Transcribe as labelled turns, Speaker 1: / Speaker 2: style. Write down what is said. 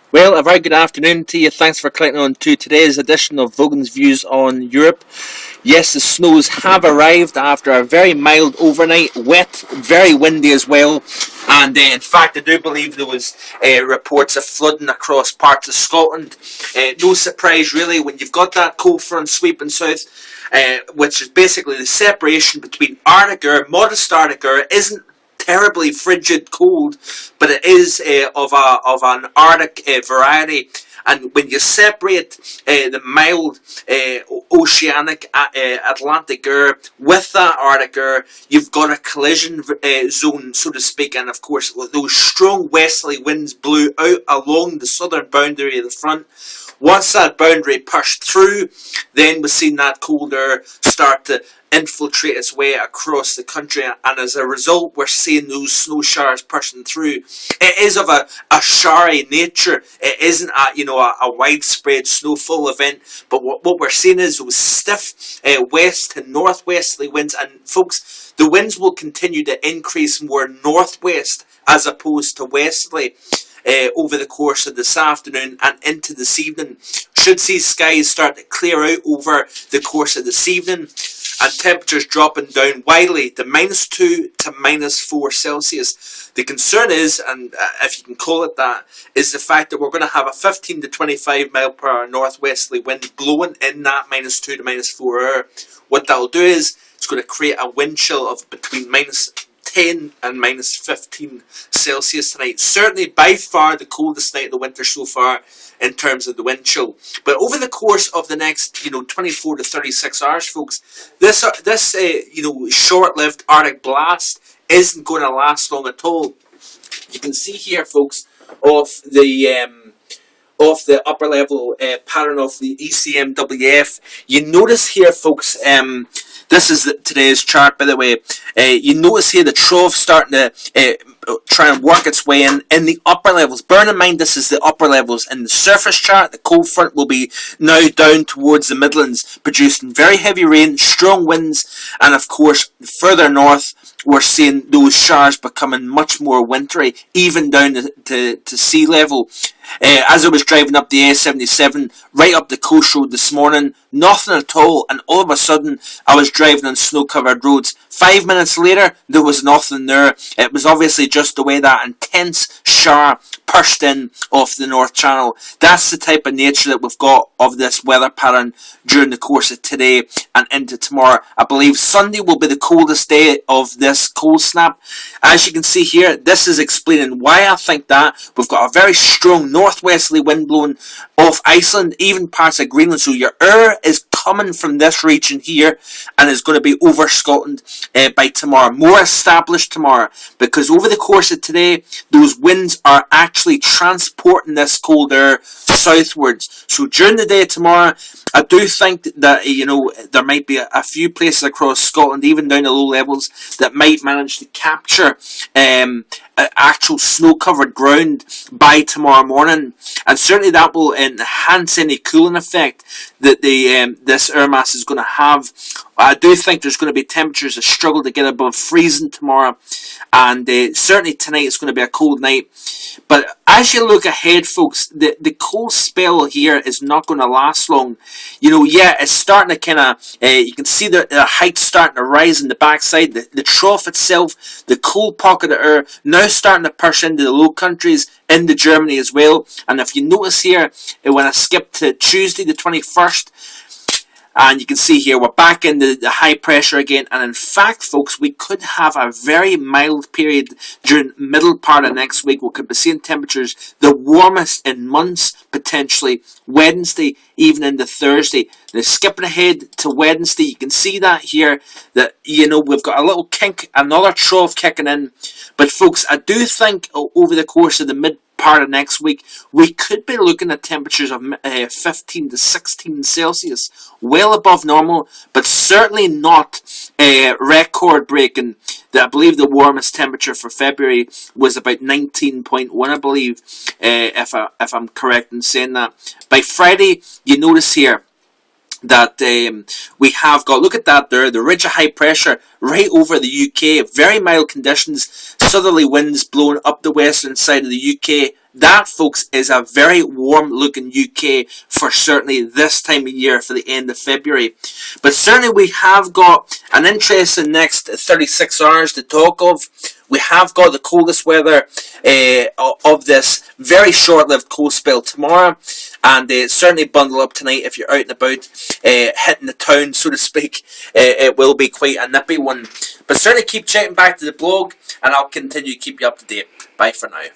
Speaker 1: Well, a very good afternoon to you. Thanks for clicking on to today's edition of VOGAN'S Views on Europe. Yes, the snows have arrived after a very mild overnight, wet, very windy as well. And in fact, I do believe there was reports of flooding across parts of Scotland. No surprise, really, when you've got that cold front sweeping south, which is basically the separation between Arctic air, modest Arctic air, isn't terribly frigid cold, but it is of an Arctic variety. And when you separate the mild oceanic Atlantic air with that Arctic air, you've got a collision zone, so to speak. And of course, those strong westerly winds blew out along the southern boundary of the front. Once that boundary pushed through, then we've seen that cold air start to infiltrate its way across the country, and as a result we're seeing those snow showers pushing through. It is of a showery nature. It isn't a widespread snowfall event, but what we're seeing is those stiff west to northwesterly winds, and folks, the winds will continue to increase more northwest as opposed to westerly over the course of this afternoon and into this evening. Should see skies start to clear out over the course of this evening, and temperatures dropping down widely to -2 to -4 Celsius. The concern is, and if you can call it that, is the fact that we're going to have a 15 to 25 mile per hour northwesterly wind blowing in that -2 to -4 hour. What that'll do is it's going to create a wind chill of between -10 and -15 Celsius tonight. Certainly by far the coldest night of the winter so far in terms of the wind chill. But over the course of the next 24 to 36 hours, folks, this short-lived Arctic blast isn't going to last long at all. You can see here, folks, of the upper level pattern of the ECMWF. You notice here, folks, this is today's chart, by the way. You notice here the trough starting to try and work its way in the upper levels. Bear in mind, this is the upper levels. In the surface chart, the cold front will be now down towards the Midlands, producing very heavy rain, strong winds, and of course, further north, we're seeing those showers becoming much more wintry, even down to sea level. As I was driving up the A77, right up the coast road this morning, nothing at all, and all of a sudden, I was driving on snow-covered roads. 5 minutes later, there was nothing there. It was obviously just the way that intense shower pushed in off the North Channel. That's the type of nature that we've got of this weather pattern during the course of today and into tomorrow. I believe Sunday will be the coldest day of this cold snap. As you can see here, this is explaining why I think that. We've got a very strong northwesterly wind blowing off Iceland, even parts of Greenland. So your air is coming from this region here and is going to be over Scotland by tomorrow. More established tomorrow, because over the course of today, those winds are actually transporting this cold air southwards. So during the day tomorrow, I do think that there might be a few places across Scotland, even down to low levels, that might manage to capture actual snow-covered ground by tomorrow morning, and certainly that will enhance any cooling effect that this air mass is going to have. I do think there's going to be temperatures that struggle to get above freezing tomorrow, and certainly tonight it's going to be a cold night. But as you look ahead, folks, the cold spell here is not going to last long. It's starting to kind of, you can see the heights starting to rise in the backside. The trough itself, the cold pocket of air, now starting to push into the low countries, into Germany as well. And if you notice here, when I skip to Tuesday the 21st, and you can see here, we're back into the high pressure again. And in fact, folks, we could have a very mild period during the middle part of next week. We could be seeing temperatures the warmest in months, potentially Wednesday, even into Thursday. Now, skipping ahead to Wednesday, you can see that here, that, we've got a little kink, another trough kicking in. But folks, I do think over the course of the mid part of next week, we could be looking at temperatures of 15 to 16 Celsius, well above normal, but certainly not record breaking. I believe the warmest temperature for February was about 19.1, I believe, if I'm correct in saying that. By Friday, you notice here that we have got, look at that there, the ridge of high pressure right over the UK, very mild conditions, southerly winds blowing up the western side of the UK, That, folks, is a very warm looking UK for certainly this time of year for the end of February. But certainly we have got an interesting next 36 hours to talk of. We have got the coldest weather of this very short-lived cold spell tomorrow, and certainly bundle up tonight if you're out and about, hitting the town, so to speak. It will be quite a nippy one. But certainly keep checking back to the blog, and I'll continue to keep you up to date. Bye for now.